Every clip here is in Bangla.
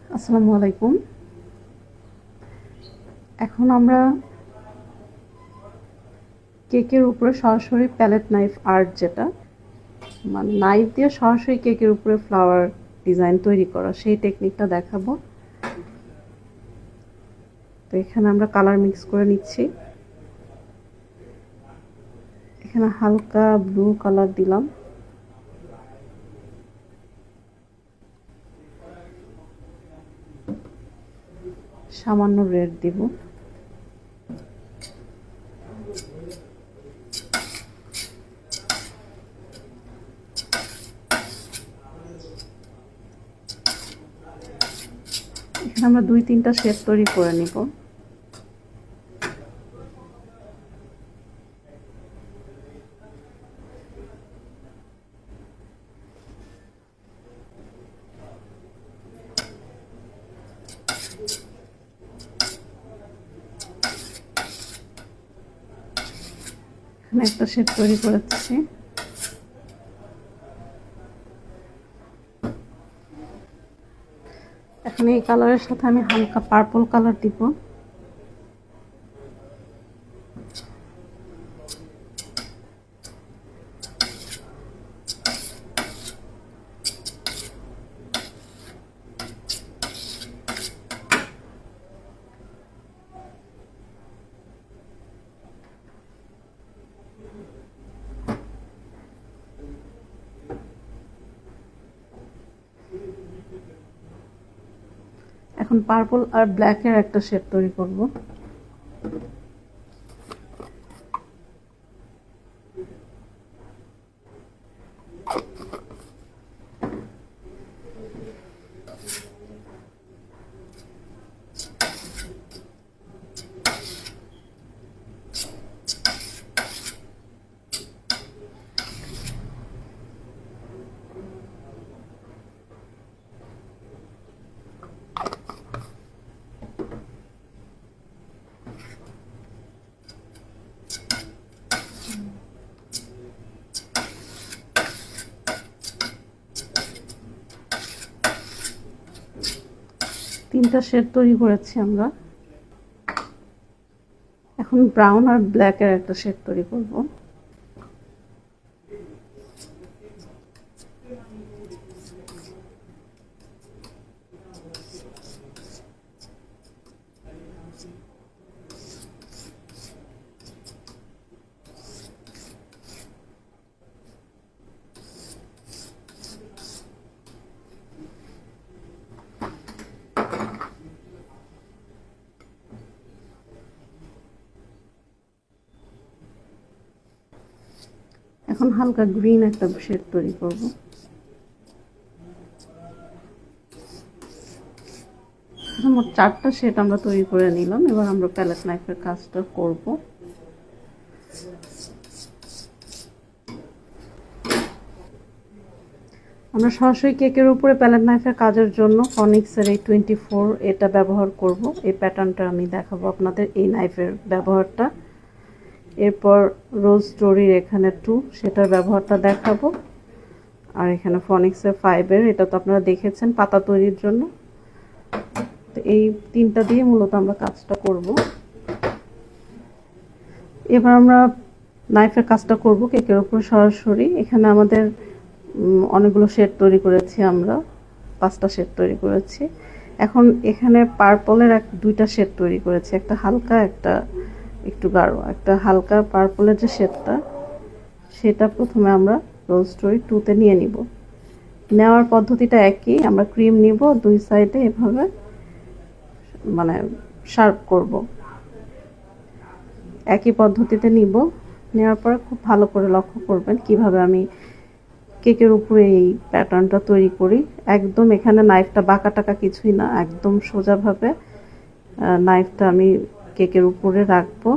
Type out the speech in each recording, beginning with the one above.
আসসালামু আলাইকুম। এখন আমরা কেকের উপরে সরাসরি প্যালেট নাইফ আর্ট, যেটা মানে নাইফ দিয়ে সরাসরি কেকের উপরে ফ্লাওয়ার ডিজাইন তৈরি করা, সেই টেকনিকটা দেখাবো। তো এখানে আমরা কালার মিক্স করে নিচ্ছি। এখানে হালকা ব্লু কালার দিলাম, সামান্য রেড দিব। এখানে আমরা 2-3টা শেপ তৈরি করে নিব। এখানে একটা শেপ তৈরি করেছি। এখন এই কালারের সাথে আমি হালকা পার্পল কালার দিব। এখন পার্পল আর ব্ল্যাকের একটা শেড তৈরি করব। তিনটা শেড তৈরি করেছি আমরা। এখন ব্রাউন আর ব্ল্যাকের একটা শেড তৈরি করব। এখন হালকা গ্রিন একটা শেড তৈরি করব। মোট 4টা শেড আমরা তৈরি করে নিলাম। এবার আমরা প্যালেট নাইফের কাজটা করব। আমরা সরাসরি কেকের উপরে প্যালেট নাইফের কাজের জন্য ফনিক্সের এই 24 এটা ব্যবহার করব। এই প্যাটার্নটা আমি দেখাবো আপনাদের, এই নাইফের ব্যবহারটা। এরপর রোজ স্টোরির এখানে 2, সেটার ব্যবহারটা দেখাবো। আর এখানে ফনিক্সের 5-এর, এটা তো আপনারা দেখেছেন পাতা তৈরির জন্য। তো এই 3টা দিয়ে মূলত আমরা কাজটা করব। এবার আমরা নাইফের কাজটা করব কেকের উপর সরাসরি। এখানে আমাদের অনেকগুলো শেড তৈরি করেছি আমরা, 5টা শেড তৈরি করেছি। এখন এখানে পার্পলের 2টা শেড তৈরি করেছি, একটা হালকা একটা একটু গাঢ়। একটা হালকা পার্পলের যে শেডটা, সেটা প্রথমে আমরা রোজ স্টোরি 2-তে নিয়ে নিব। নেওয়ার পদ্ধতিটা একই, আমরা ক্রিম নিব, 2 সাইডে এভাবে মানে শার্প করব। একই পদ্ধতিতে নিব। নেওয়ার পরে খুব ভালো করে লক্ষ্য করবেন কিভাবে আমি কেকের উপরে এই প্যাটার্নটা তৈরি করি। একদম এখানে নাইফটা বাঁকা টাকা কিছুই না, একদম সোজাভাবে নাইফটা আমি কেকের উপরে রাখবো,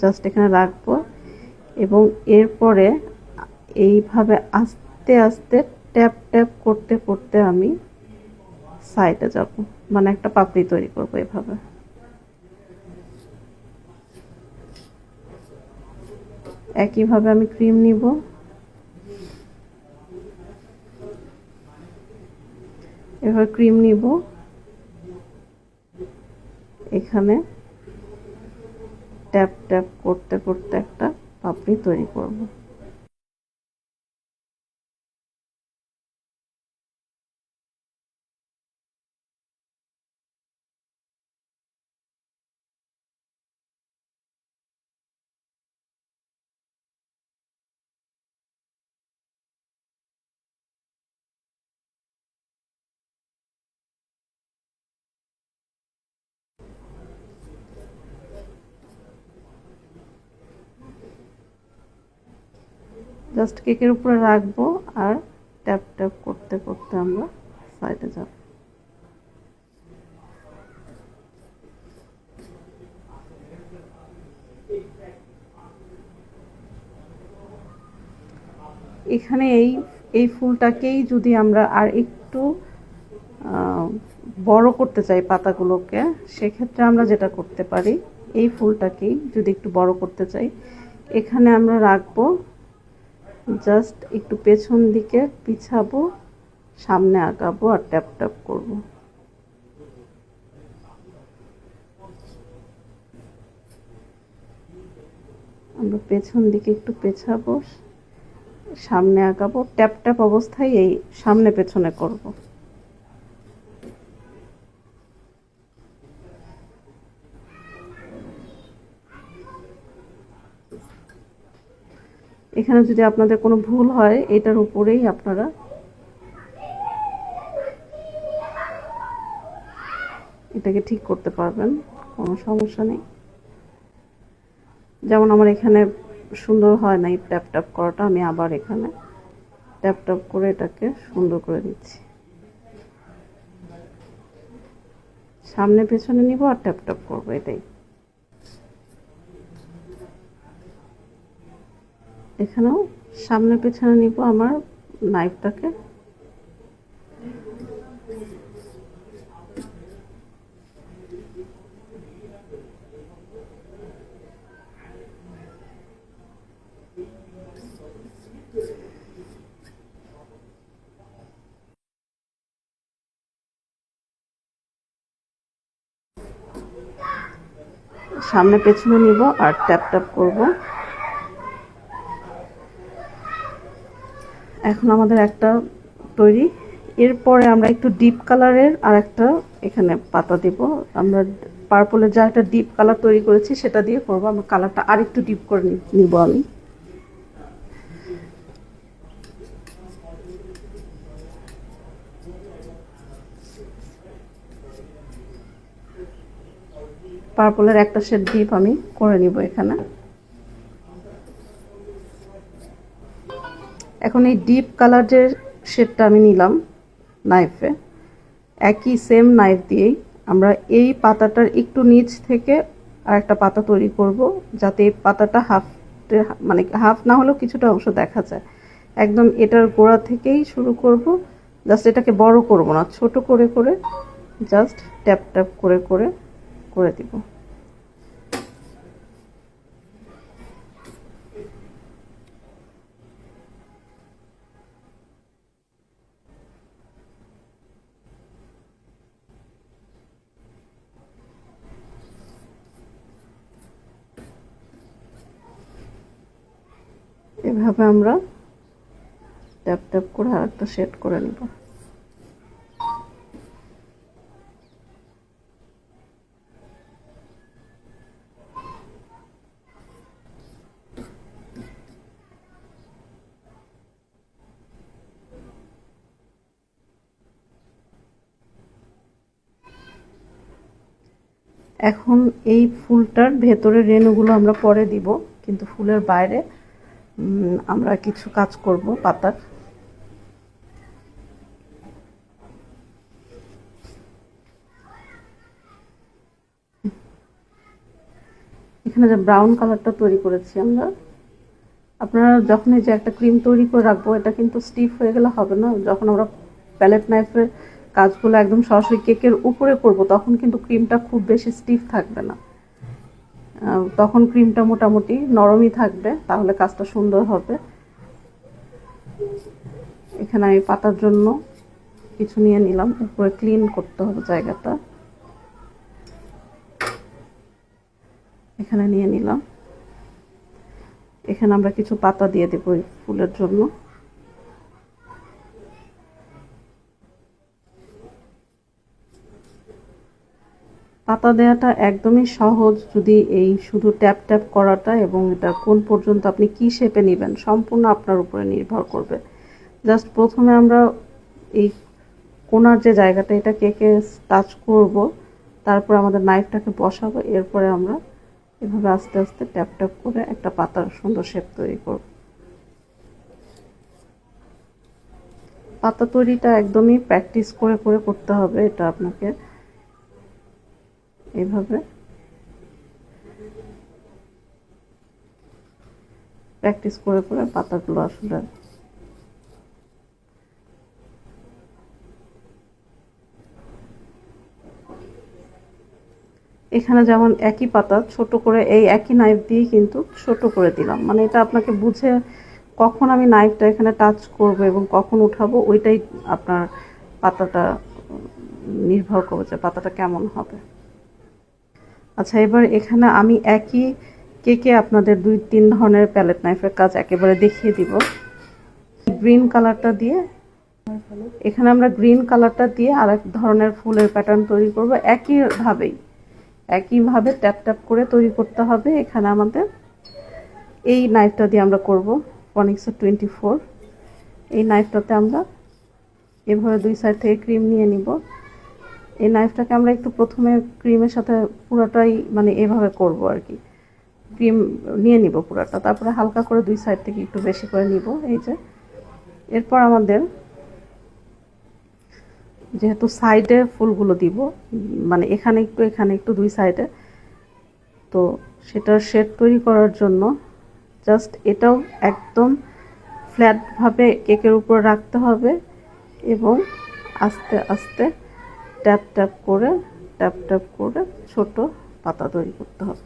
জাস্ট এখানে রাখবো। এবং এরপরে এইভাবে আস্তে আস্তে ট্যাপ ট্যাপ করতে করতে আমি সাইডে যাব, মানে একটা পাপড়ি তৈরি করব এভাবে। একইভাবে আমি ক্রিম নিব, এভাবে ক্রিম নিব, এখানে ট্যাপ ট্যাপ করতে করতে একটা পাপড়ি তৈরি করব। জাস্ট কেকের উপরে রাখবো আর ট্যাপ ট্যাপ করতে করতে আমরা সাইডে যাব। এখানে এই ফুলটাকেই যদি আমরা আর একটু বড় করতে চাই পাতাগুলোকে, সেক্ষেত্রে আমরা যেটা করতে পারি, এই ফুলটাকেই যদি একটু বড় করতে চাই, এখানে আমরা রাখবো, জাস্ট একটু পেছন দিকে পিছাবো, সামনে আগাবো আর ট্যাপ ট্যাপ করবো। আমরা পেছন দিকে একটু পেছাবো, সামনে আগাবো, ট্যাপ ট্যাপ অবস্থায় এই সামনে পেছনে করব। এখানে যদি আপনাদের কোনো ভুল হয়, এটার উপরেই আপনারা এটাকে ঠিক করতে পারবেন, কোনো সমস্যা নেই। যেমন আমার এখানে সুন্দর হয় না এই ট্যাপ ট্যাপ করাটা, আমি আবার এখানে ট্যাপ ট্যাপ করে এটাকে সুন্দর করে দিচ্ছি। সামনে পেছনে নিব আর ট্যাপ ট্যাপ করবো, এটাই। এখানেও সামনে পেছনে নিব আমার নাইফটাকে। সামনে পেছনে নিব আর ট্যাপ ট্যাপ করব। এখন আমাদের একটা তৈরি। এরপরে আমরা একটু ডিপ কালারের আর একটা এখানে পাতা দিব। আমরা পার্পলের যা একটা ডিপ কালার তৈরি করেছি সেটা দিয়ে করব। আমরা কালারটা আর একটু ডিপ করে নিব আমি। পার্পলের একটা শেড ডিপ আমি করে নিব এখানে। এখন এই ডিপ কালার যে শেডটা আমি নিলাম নাইফে, একই সেম নাইফ দিয়েই আমরা এই পাতাটার একটু নিচ থেকে আর একটা পাতা তৈরি করব, যাতে এই পাতাটা মানে হাফ না হলেও কিছুটা অংশ দেখা যায়। একদম এটার গোড়া থেকেই শুরু করব। জাস্ট এটাকে বড় করব না, ছোট করে করে জাস্ট ট্যাপ ট্যাপ করে করে করে দিব। এভাবে আমরা ট্যাপ ট্যাপ করে আর একটা সেট করে নিব। এখন এই ফুলটার ভেতরে রেণুগুলো আমরা পরে দিব, কিন্তু ফুলের বাইরে আমরা কিছু কাজ করব পাতার। এখানে যে ব্রাউন কালারটা তৈরি করেছি আমরা, আপনারা যখন এই যে একটা ক্রিম তৈরি করে রাখবো, এটা কিন্তু স্টিফ হয়ে গেলে হবে না। যখন আমরা প্যালেট নাইফের কাজগুলো একদম সরাসরি কেকের উপরে করব, তখন কিন্তু ক্রিমটা খুব বেশি স্টিফ থাকবে না, তখন ক্রিমটা মোটামুটি নরমই থাকবে, তাহলে কাজটা সুন্দর হবে। এখানে আমি পাতার জন্য কিছু নিয়ে নিলাম, এরপরে ক্লিন করতে হবে জায়গাটা। এখানে নিয়ে নিলাম। এখানে আমরা কিছু পাতা দিয়ে দেব এই ফুলের জন্য। পাতা দেওয়াটা একদমই সহজ, যদি এই শুধু ট্যাপ ট্যাপ করাটা, এবং এটা কোন পর্যন্ত আপনি কি শেপে নেবেন সম্পূর্ণ আপনার উপরে নির্ভর করবে। জাস্ট প্রথমে আমরা এই কোনার যে জায়গাটা, এটা কেকে টাচ করব, তারপর আমাদের নাইফটাকে বসাবো, এরপরে আমরা এভাবে আস্তে আস্তে ট্যাপ ট্যাপ করে একটা পাতার সুন্দর শেপ তৈরি করব। পাতা তৈরিটা একদমই প্র্যাকটিস করে করে করতে হবে, এটা আপনাকে এইভাবে প্র্যাকটিস করে করে পাতাগুলো আসলে এখানে যেমন একই পাতা ছোট করে এই একই নাইফ দিয়ে কিন্তু ছোট করে দিলাম, মানে এটা আপনাকে বুঝে কখন আমি নাইফটা এখানে টাচ করব এবং কখন উঠাবো ওইটাই আপনার পাতাটা নির্ভর করবে যে পাতাটা কেমন হবে। আচ্ছা, এবার এখানে আমি একই কেকে আপনাদের 2-3 ধরনের প্যালেট নাইফের কাজ একেবারে দেখিয়ে দিব। গ্রিন কালারটা দিয়ে, এখানে আমরা গ্রিন কালারটা দিয়ে আরেক ধরনের ফুলের প্যাটার্ন তৈরি করব। একইভাবে ট্যাপ ট্যাপ করে তৈরি করতে হবে। এখানে আমাদের এই নাইফটা দিয়ে আমরা করব ফনিক্সের 24। এই নাইফটাতে আমরা এভাবে দুই সাইড থেকে ক্রিম নিয়ে নিব। এই নাইফটাকে আমরা একটু প্রথমে ক্রিমের সাথে পুরোটাই মানে এভাবে করব আর কি, ক্রিম নিয়ে নিব পুরোটা, তারপরে হালকা করে দুই সাইড থেকে একটু বেশি করে নিব। এই যে এরপর আমাদের যেহেতু সাইডে ফুলগুলো দিব, মানে এখানে একটু দুই সাইডে, তো সেটার শেড তৈরি করার জন্য জাস্ট এটাও একদম ফ্ল্যাটভাবে কেকের উপর রাখতে হবে এবং আস্তে আস্তে ট্যাপ ট্যাপ করে ছোট পাতা তৈরি করতে হবে।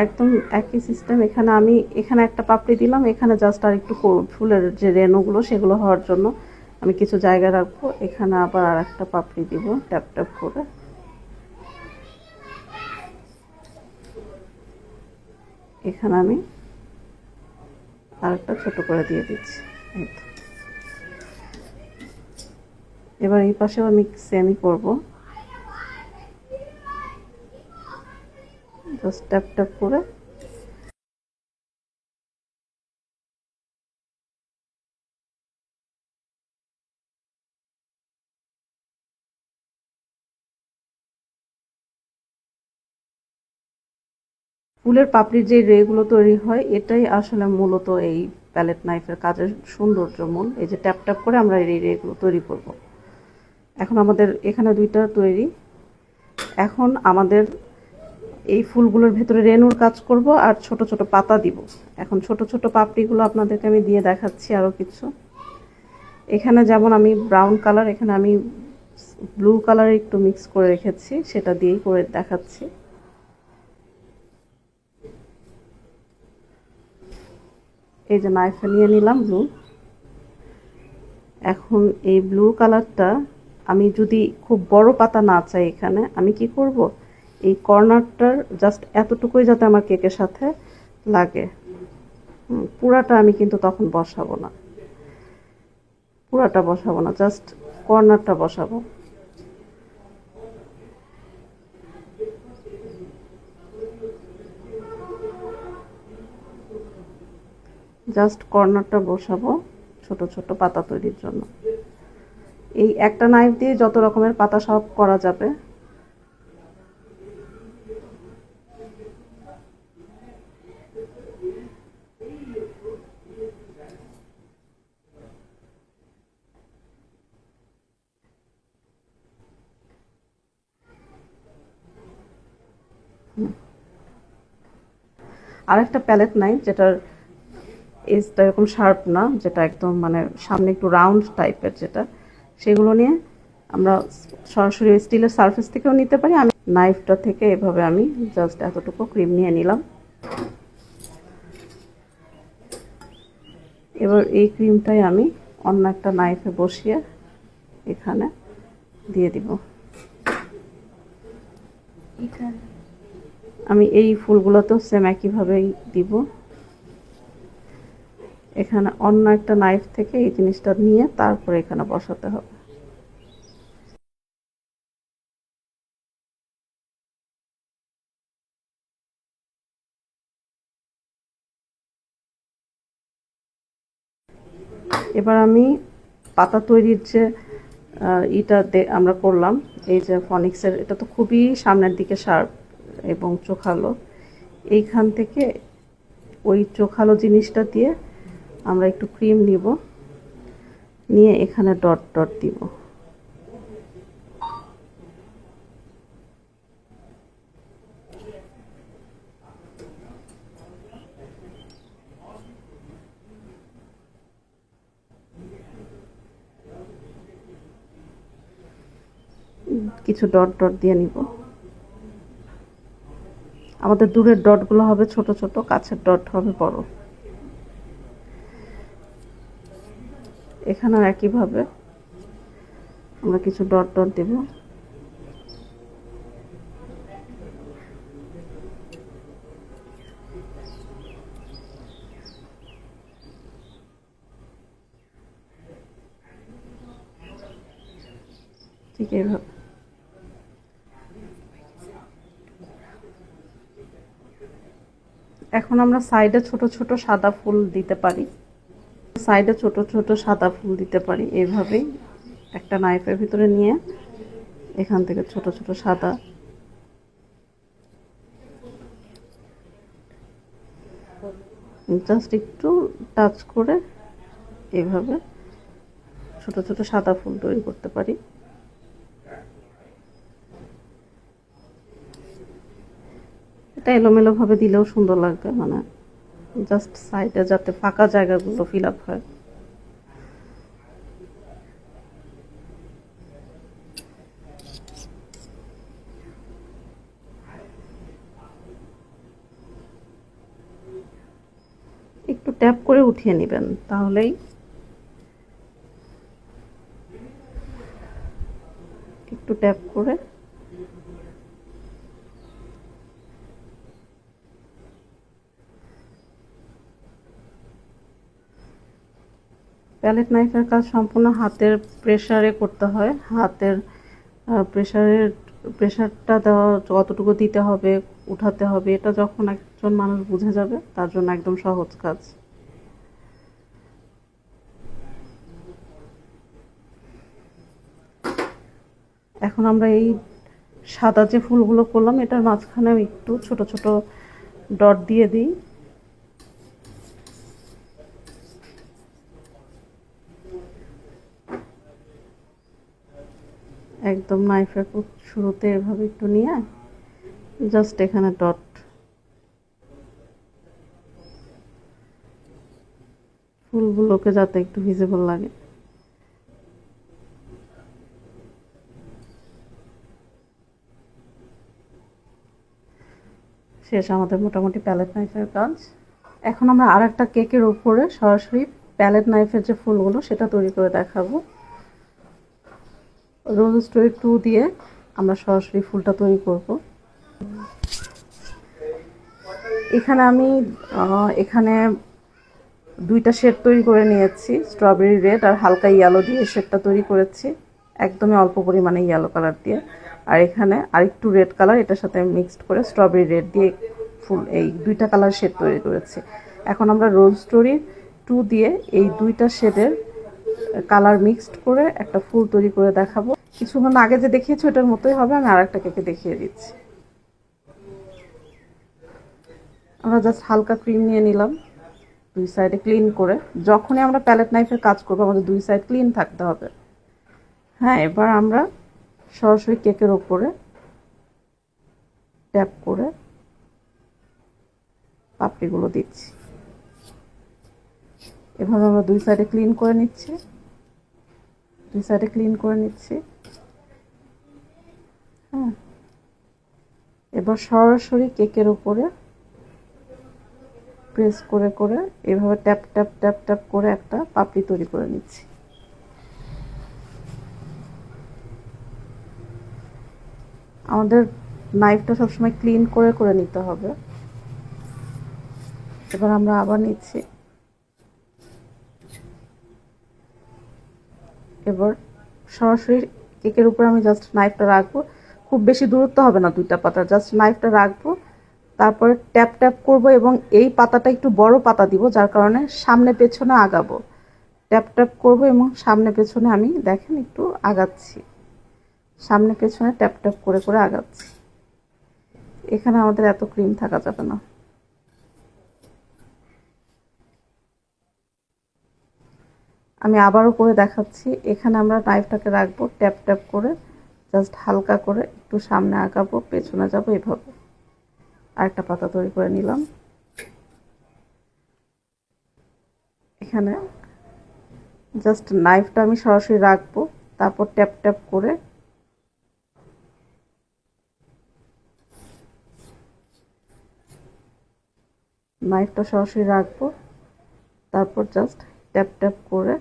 একদম একই সিস্টেম। এখানে একটা পাপড়ি দিলাম, এখানে জাস্ট আর একটু ফুলের যে রেণুগুলো সেগুলো হওয়ার জন্য আমি কিছু জায়গা রাখবো। এখানে আবার আর একটা পাপড়ি দিব ট্যাপ ট্যাপ করে। এখানে আমি আরেকটা ছোট করে দিয়ে দিচ্ছি। এবার এই পাশেও আমি সেমই করবো, জাস্ট ট্যাপ ট্যাপ করে। ফুলের পাপড়ির যে রেগুলো তৈরি হয়, এটাই আসলে মূলত এই প্যালেট নাইফের কাজের সৌন্দর্য মূল। এই যে ট্যাপ ট্যাপ করে আমরা এই রেগুলো তৈরি করব। এখন আমাদের এখানে দুইটা তৈরি। এখন আমাদের এই ফুলগুলোর ভেতরে রেণুর কাজ করব আর ছোট ছোট পাতা দিব। এখন ছোট ছোট পাপড়িগুলো আপনাদেরকে আমি দিয়ে দেখাচ্ছি আরও কিছু। এখানে যেমন আমি ব্রাউন কালার, এখানে আমি ব্লু কালার একটু মিক্স করে রেখেছি, সেটা দিয়েই করে দেখাচ্ছি। এই যে নাইফে নিয়ে নিলাম ব্লু। এখন এই ব্লু কালারটা আমি যদি খুব বড় পাতা না চাই, এখানে আমি কি করব, এই কর্নারটার জাস্ট এতটুকুই যাতে আমার কেকের সাথে লাগে, পুরাটা আমি কিন্তু তখন বসাবো না, জাস্ট কর্নারটা বসাবো। জাস্ট কর্নারটা বসাবো ছোট ছোট পাতা তৈরির জন্য। এই একটা নাইফ দিয়ে যত রকমের পাতা সব করা যাবে। আরেকটা প্যালেট নাইফ যেটার এজটা এরকম শার্প না, যেটা একদম মানে সামনে একটু রাউন্ড টাইপের, যেটা সেগুলো নিয়ে আমরা সরাসরি স্টিলের সারফেস থেকেও নিতে পারি। আমি নাইফটা থেকে এভাবে আমি জাস্ট এতটুকু ক্রিম নিয়ে নিলাম। এবার এই ক্রিমটাই আমি অন্য একটা নাইফে বসিয়ে এখানে দিয়ে দিব। আমি এই ফুলগুলোতেও সেম একইভাবেই দিব। এখানে অন্য একটা নাইফ থেকে এই জিনিসটা নিয়ে তারপরে এখানে বসাতে হবে। এবার আমি পাতা তৈরির যে আমরা করলাম, এই যে ফনিক্সের, এটা তো খুবই সামনের দিকে শার্প এবং চোখালো। এইখান থেকে ওই চোখালো জিনিসটা দিয়ে আমরা একটু ক্রিম নিব, নিয়ে এখানে ডট ডট দিব। কিছু ডট ডট দিয়ে নিব। আমাদের দূরের ডটগুলো হবে ছোট ছোট, কাছের ডট হবে বড়। এখানেও একইভাবে আমরা কিছু ডট ডট দেব। ঠিক এইভাবে। এখন আমরা সাইডে ছোট ছোট সাদা ফুল দিতে পারি, সাইডে ছোট ছোট সাদা ফুল দিতে পারি। এইভাবেই একটা নাইফের ভিতরে নিয়ে এখান থেকে ছোট ছোট সাদা জাস্ট একটু টাচ করে এইভাবে ছোট ছোট সাদা ফুল তৈরি করতে পারি। এটা এলোমেলো ভাবে দিলেও সুন্দর লাগবে, মানে জাস্ট সাইডে যাতে ফাঁকা জায়গাগুলো ফিল আপ হয়। একটু ট্যাপ করে উঠিয়ে নেবেন, তাহলেই একটু ট্যাপ করে প্যালেট নাইফের কাজ সম্পূর্ণ হাতের প্রেসারে করতে হয়। হাতের প্রেসারটা দেওয়া কতটুকু দিতে হবে, উঠাতে হবে, এটা যখন একজন মানুষ বুঝে যাবে তার জন্য একদম সহজ কাজ। এখন আমরা এই সাদা যে ফুলগুলো করলাম এটার মাঝখানে একটু ছোট ছোট ডট দিয়ে দিই। একদম নাইফের শুরুতে এভাবে একটু নিয়ে জাস্ট এখানে ডট, ফুলগুলোকে যাতে একটু ভিজিবল লাগে। শেষ আমাদের মোটামুটি প্যালেট নাইফের কাজ। এখন আমরা আর একটা কেকের উপরে সরাসরি প্যালেট নাইফের যে ফুলগুলো সেটা তৈরি করে দেখাবো। রোজ স্টোরি 2 দিয়ে আমরা সরাসরি ফুলটা তৈরি করব। এখানে আমি এখানে দুইটা শেড তৈরি করে নিয়েছি, স্ট্রবেরি রেড আর হালকা ইয়েলো দিয়ে শেডটা তৈরি করেছি, একদমই অল্প পরিমাণে ইয়েলো কালার দিয়ে। আর এখানে আরেকটু রেড কালার এটার সাথে মিক্সড করে স্ট্রবেরি রেড দিয়ে ফুল, এই দুইটা কালার শেড তৈরি করেছি। এখন আমরা রোজ স্টোরি 2 দিয়ে এই দুইটা শেডের কালার মিক্সড করে একটা ফুল তৈরি করে দেখাবো। কিছুক্ষণ আগে যে দেখিয়েছি ওটার মতোই হবে, আমি আরেকটা কেকে দেখিয়ে দিচ্ছি। আমরা জাস্ট হালকা ক্রিম নিয়ে নিলাম, দুই সাইডে ক্লিন করে। যখনই আমরা প্যালেট নাইফের কাজ করবো আমাদের দুই সাইড ক্লিন থাকতে হবে। হ্যাঁ, এবার আমরা সরাসরি কেকের ওপরে ট্যাপ করে পাপড়িগুলো দিচ্ছি। এভাবে আমরা দুই সাইডে ক্লিন করে নিচ্ছি, দুই সাইডে ক্লিন করে নিচ্ছি। হ্যাঁ, এবার সরাসরি কেকের উপরে প্রেস করে করে এভাবে ট্যাপ ট্যাপ ট্যাপ ট্যাপ করে একটা পাপড়ি তৈরি করে নিচ্ছি। আমাদের নাইফটা সবসময় ক্লিন করে করে নিতে হবে। এবার আমরা আবার নিচ্ছি। এবার সরাসরি কেকের উপর আমি জাস্ট নাইফটা রাখবো, খুব বেশি দূরত্ব হবে না দুইটা পাতা, জাস্ট নাইফটা রাখবো, তারপরে ট্যাপ ট্যাপ করব এবং এই পাতাটা একটু বড় পাতা দিব, যার কারণে সামনে পেছনে আগাবো। ট্যাপ ট্যাপ করব এবং সামনে পেছনে আমি দেখেন একটু আগাচ্ছি, সামনে পেছনে ট্যাপ ট্যাপ করে করে আগাচ্ছি। এখানে আমাদের এত ক্রিম থাকা যাবে না। আমি আবারও করে দেখাচ্ছি। এখানে আমরা নাইফটাকে রাখবো, ট্যাপ ট্যাপ করে জাস্ট হালকা করে একটু সামনে আগাবো, পেছনে যাবো, এভাবে আরেকটা পাতা তৈরি করে নিলাম। এখানে জাস্ট নাইফটা আমি সরাসরি রাখবো, তারপর ট্যাপ ট্যাপ করে নাইফটা সরাসরি রাখবো, তারপর জাস্ট ট্যাপ ট্যাপ করে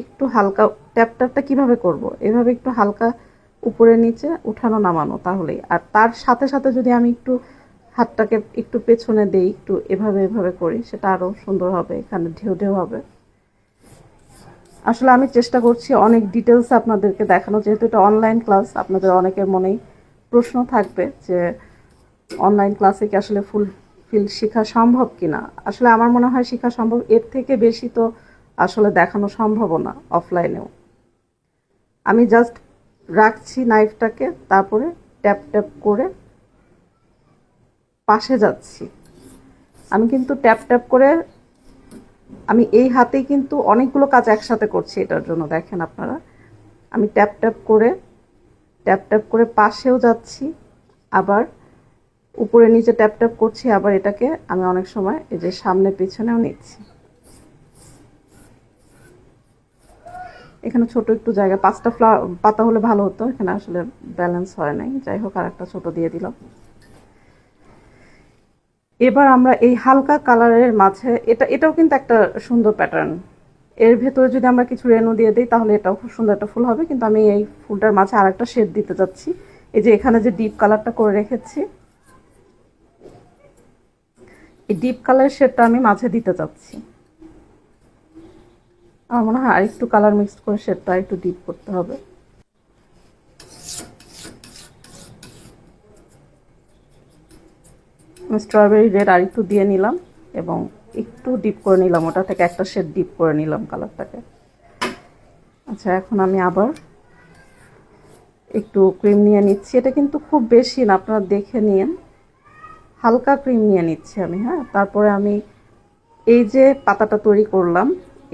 একটু হালকা, ট্যাপ ট্যাপটা কীভাবে করব, এভাবে একটু হালকা উপরে নিচে উঠানো নামানো, তাহলেই। আর তার সাথে সাথে যদি আমি একটু হাতটাকে একটু পেছনে দেই, একটু এভাবে এভাবে করি, সেটা আরও সুন্দর হবে, এখানে ঢেউ ঢেউ হবে। আসলে আমি চেষ্টা করছি অনেক ডিটেলস আপনাদেরকে দেখানো, যেহেতু এটা অনলাইন ক্লাস। আপনাদের অনেকের মনেই প্রশ্ন থাকবে যে অনলাইন ক্লাসে কি আসলে ফুলফিল শেখা সম্ভব কিনা। আসলে আমার মনে হয় শেখা সম্ভব, এর থেকে বেশি তো আসলে দেখানো সম্ভব না অফলাইনেও। আমি জাস্ট রাখছি নাইফটাকে, তারপরে ট্যাপ ট্যাপ করে পাশে যাচ্ছি। আমি কিন্তু ট্যাপ ট্যাপ করে, আমি এই হাতেই কিন্তু অনেকগুলো কাজ একসাথে করছি এটার জন্য, দেখেন আপনারা। আমি ট্যাপ ট্যাপ করে পাশেও যাচ্ছি, আবার উপরে নিচে ট্যাপ ট্যাপ করছি, আবার এটাকে আমি অনেক সময় এই যে সামনে পিছনেও নিচ্ছি। এখানে ছোট একটু জায়গা, 5টা পাতা হলে ভালো হতো, এখানে আসলে ব্যালেন্স হয় নাই, যাই হোক আর একটা ছোট দিয়ে দিলাম। এবার আমরা এই হালকা কালারের মাঝে, এটাও কিন্তু একটা সুন্দর প্যাটার্ন, এর ভেতরে যদি আমরা কিছু রেনু দিয়ে দিই তাহলে এটাও খুব সুন্দর একটা ফুল হবে। কিন্তু আমি এই ফুলটার মাঝে আর একটা শেড দিতে যাচ্ছি। এই যে এখানে যে ডিপ কালারটা করে রেখেছি, এই ডিপ কালারের শেডটা আমি মাঝে দিতে চাচ্ছি। আমার মনে হয় আরেকটু কালার মিক্স করে শেডটা একটু ডিপ করতে হবে। স্ট্রবেরি রেড আরেকটু দিয়ে নিলাম এবং একটু ডিপ করে নিলাম, ওটা থেকে একটা শেড ডিপ করে নিলাম কালারটাকে। আচ্ছা, এখন আমি আবার একটু ক্রিম নিয়ে নিচ্ছি। এটা কিন্তু খুব বেশি না, আপনারা দেখে নিন, হালকা ক্রিম নিয়ে নিচ্ছি আমি। হ্যাঁ, তারপরে আমি এই যে পাতাটা তৈরি করলাম,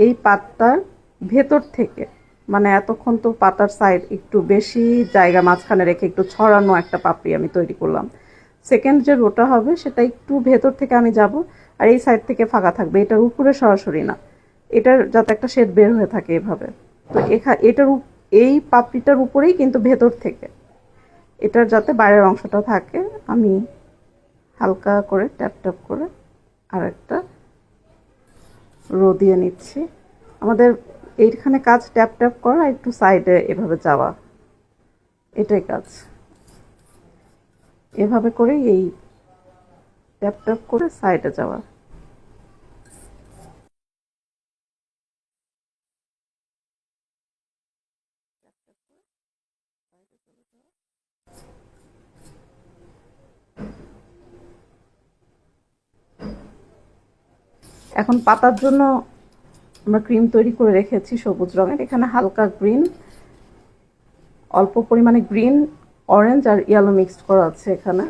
এই পাতার ভেতর থেকে, মানে এতক্ষণ তো পাতার সাইড একটু বেশি জায়গা মাঝখানে রেখে একটু ছড়ানো একটা পাপড়ি আমি তৈরি করলাম। সেকেন্ড যে রোটা হবে সেটা একটু ভেতর থেকে আমি যাব, আর এই সাইড থেকে ফাঁকা থাকবে, এটার উপরে সরাসরি না, এটার যাতে একটা শেড বের হয়ে থাকে এভাবে। তো এই পাপড়িটার উপরেই কিন্তু ভেতর থেকে এটার যাতে বাইরের অংশটা থাকে, আমি হালকা করে ট্যাপ ট্যাপ করে আর একটা রো দিয়ে নিচ্ছি। আমাদের এইখানে কাজ ট্যাপ ট্যাপ করা, একটু সাইডে এভাবে যাওয়া, এটাই কাজ। এভাবে করে এই ট্যাপ ট্যাপ করে সাইডে যাওয়া। এখন পাতার জন্য আমরা ক্রিম তৈরি করে রেখেছি সবুজ রঙের। এখানে হালকা গ্রিন, অল্প পরিমাণে গ্রিন, অরেঞ্জ আর ইয়েলো মিক্সড করা আছে এখানে।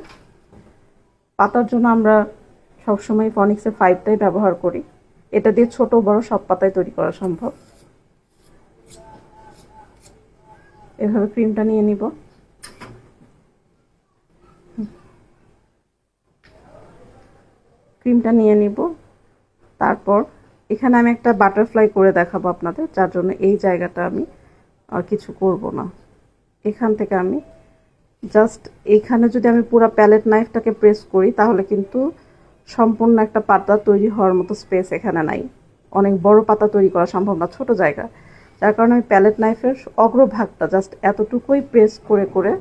পাতার জন্য আমরা সবসময় ফনিক্সের 5টাই ব্যবহার করি, এটা দিয়ে ছোট বড় সব পাতাই তৈরি করা সম্ভব। এভাবে ক্রিমটা নিয়ে নিব। ক্রিমটা নিয়ে নিব, তারপর এখানে আমি একটা বাটারফ্লাই করে দেখাবো আপনাদের, যার জন্য এই জায়গাটা আমি আর কিছু করব না। এখান থেকে আমি জাস্ট এইখানে যদি আমি পুরো প্যালেট নাইফটাকে প্রেস করি তাহলে কিন্তু সম্পূর্ণ একটা পাতা তৈরি হওয়ার মতো স্পেস এখানে নাই, অনেক বড় পাতা তৈরি করা সম্ভব না ছোট জায়গা। যার কারণে আমি প্যালেট নাইফের অগ্রভাগটা জাস্ট এতটুকুই প্রেস করে করে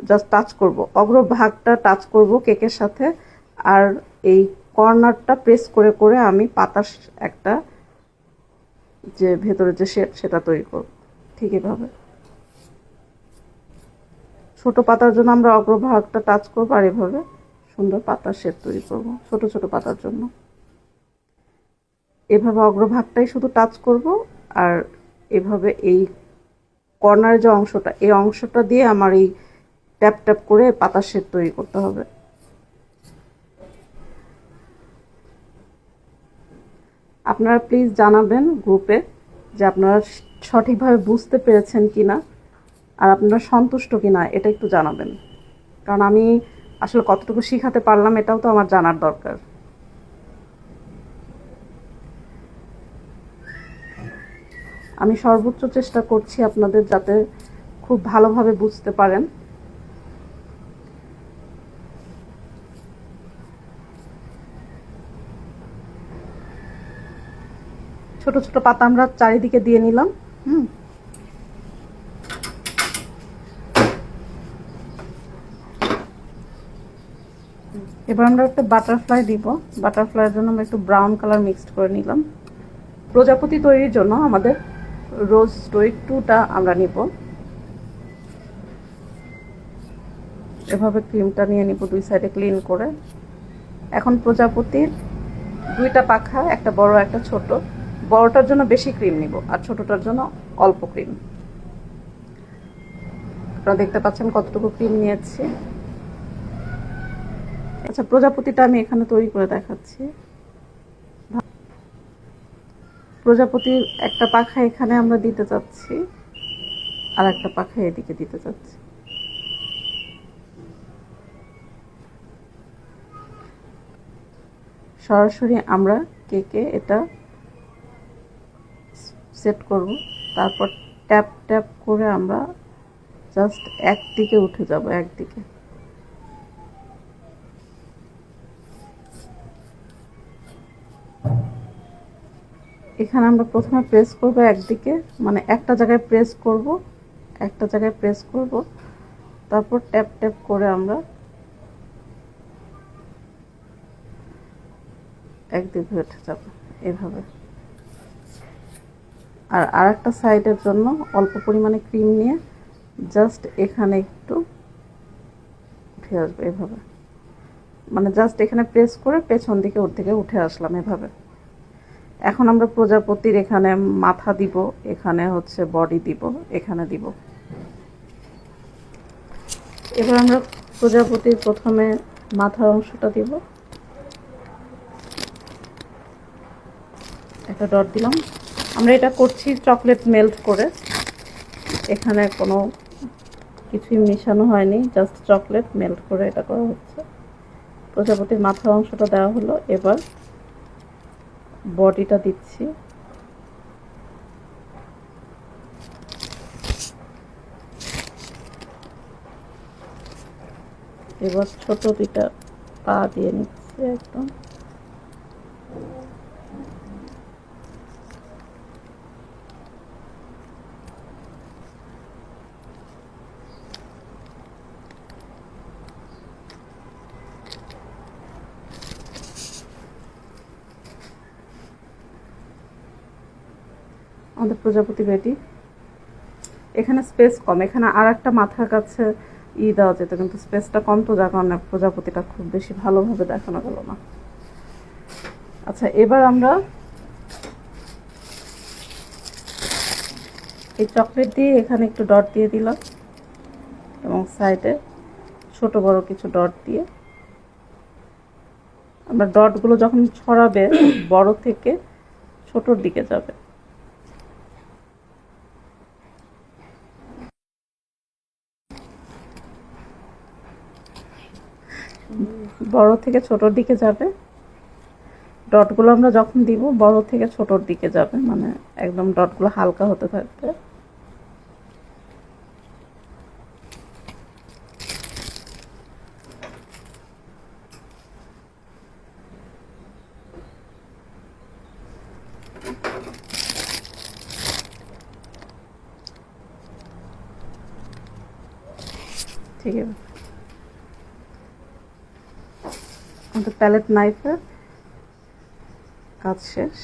জাস্ট টাচ করব, অগ্রভাগটা টাচ করব কেকের সাথে, আর এই কর্নারটা প্রেস করে করে আমি পাতার একটা যে ভেতরে যে শেপ সেটা তৈরি করব। ঠিক এভাবে ছোট পাতার জন্য আমরা অগ্রভাগটা টাচ করব, আর এভাবে সুন্দর পাতার শেপ তৈরি করব ছোট ছোট পাতার জন্য। এভাবে অগ্রভাগটাই শুধু টাচ করব, আর এভাবে এই কর্নারের যে অংশটা, এই অংশটা দিয়ে আমার এই ট্যাপ ট্যাপ করে পাতার শেপ তৈরি করতে হবে। আপনারা প্লিজ জানাবেন গ্রুপে যে আপনারা সঠিকভাবে বুঝতে পেরেছেন কিনা, আর আপনারা সন্তুষ্ট কিনা, এটা একটু জানাবেন। কারণ আমি আসলে কতটুকু শিখাতে পারলাম এটাও তো আমার জানার দরকার। আমি সর্বোচ্চ চেষ্টা করছি আপনাদের যাতে খুব ভালোভাবে বুঝতে পারেন। ছোট ছোট পাতা আমরা চারিদিকে দিয়ে নিলাম। এবার আমরা একটা বাটারফ্লাই দিব। বাটারফ্লাইয়ের জন্য আমরা একটু ব্রাউন কালার মিক্সড করে নিলাম। প্রজাপতি তৈরির জন্য আমাদের রোজ স্টোরি 2টা আমরা নিব। এভাবে ক্রিমটা নিয়ে নিব দুই সাইডে ক্লিন করে। এখন প্রজাপতির 2টা পাখা, একটা বড় একটা ছোট। বড়টার জন্য বেশি ক্রিম নিব, আর ছোটটার জন্য অল্প ক্রিম। আপনারা দেখতে পাচ্ছেন কতটুকু ক্রিম নিয়েছি। আচ্ছা, প্রজাপতিটা আমি এখানে তৈরি করে দেখাচ্ছি। প্রজাপতির একটা পাখা এখানে আমরা দিতে চাচ্ছি, আর একটা পাখা এদিকে দিতে চাচ্ছি। সরাসরি আমরা কেকে এটা সেট করব, তারপর ট্যাপ ট্যাপ করে আমরা জাস্ট একদিকে উঠে যাব, একদিকে। এখানে আমরা প্রথমে প্রেস করব একদিকে, মানে একটা জায়গায় প্রেস করব, একটা জায়গায় প্রেস করব, তারপর ট্যাপ ট্যাপ করে আমরা একদিকে উঠে যাব এভাবে। আর আরেকটা সাইডের জন্য অল্প পরিমাণে ক্রিম নিয়ে জাস্ট এখানে একটু উঠে আসবে এভাবে, মানে জাস্ট এখানে প্রেস করে পেছন দিকে ওর দিকে উঠে আসলাম এভাবে। এখন আমরা প্রজাপতির এখানে মাথা দিব, এখানে হচ্ছে বডি দিব, এখানে দিব। এবার আমরা প্রজাপতির প্রথমে মাথার অংশটা দিব, একটা ডট দিলাম। আমরা এটা করছি চকলেট মেল্ট করে, এখানে কোনো কিছুই মেশানো হয়নি, জাস্ট চকলেট মেল্ট করে এটা করা হচ্ছে। প্রজাপতির মাথার অংশটা দেওয়া হলো, এবার বডিটা দিচ্ছি। এবার ছোট দুইটা পা দিয়ে নিচ্ছি একদম। আমাদের প্রজাপতি রেডি। এখানে স্পেস কম, এখানে আর একটা মাথার কাছে দেওয়া যেত, কিন্তু স্পেসটা কম, তো যার কারণে প্রজাপতিটা খুব বেশি ভালোভাবে দেখানো গেল না। আচ্ছা, এবার আমরা এই চকলেট দিয়ে এখানে একটু ডট দিয়ে দিলাম, এবং সাইডে ছোট বড় কিছু ডট দিয়ে আমরা ডটগুলো যখন ছড়াবে বড় থেকে ছোটর দিকে যাবে। বড় থেকে ছোটর দিকে যাবে। ডটগুলো আমরা যখন দিব বড় থেকে ছোটর দিকে যাবে, মানে একদম ডটগুলো হালকা হতে থাকবে। ঠিক আছে, আমাদের প্যালেট নাইফের কাজ শেষ।